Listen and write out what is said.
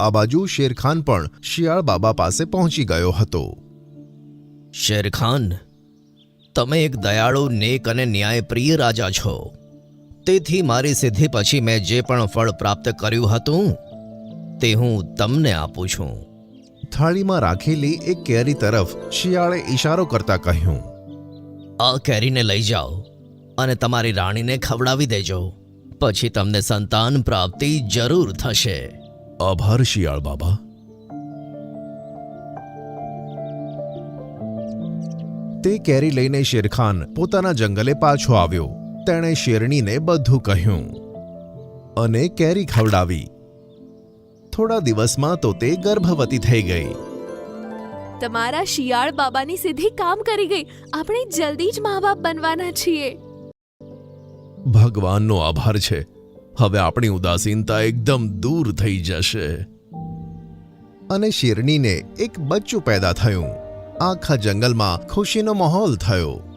આ બાજુ શેરખાન પણ શિયાળ બાબા પાસે પહોંચી ગયો હતો. શેરખાન, તમે એક દયાળુ, નેક અને ન્યાયપ્રિય રાજા છો. તેથી મારી સિદ્ધિ પછી મેં જે પણ ફળ પ્રાપ્ત કર્યું હતું તે હું તમને આપું છું. થાળીમાં રાખેલી એક કેરી તરફ શિયાળે ઈશારો કરતા કહ્યું, આ કેરીને લઈ જાઓ અને તમારી રાણીને ખવડાવી દેજો. પછી તમને સંતાન પ્રાપ્તિ જરૂર થશે. આભાર શિયાળ બાબા. તે કેરી લઈને શેરખાન પોતાના જંગલે પાછો આવ્યો. તેણે શેરણીને બધું કહ્યું અને કેરી ખવડાવી. થોડા દિવસમાં તો તે ગર્ભવતી થઈ ગઈ. તમારા શિયાળ બાબાની સિદ્ધિ કામ કરી ગઈ. આપણે જલ્દી જ મા બાપ બનવાના છીએ. ભગવાનનો આભાર છે. હવે આપણી ઉદાસીનતા એકદમ દૂર થઈ જશે. અને શેરણીને એક બચ્ચું પેદા થયું. આખા જંગલમાં ખુશીનો માહોલ થયો.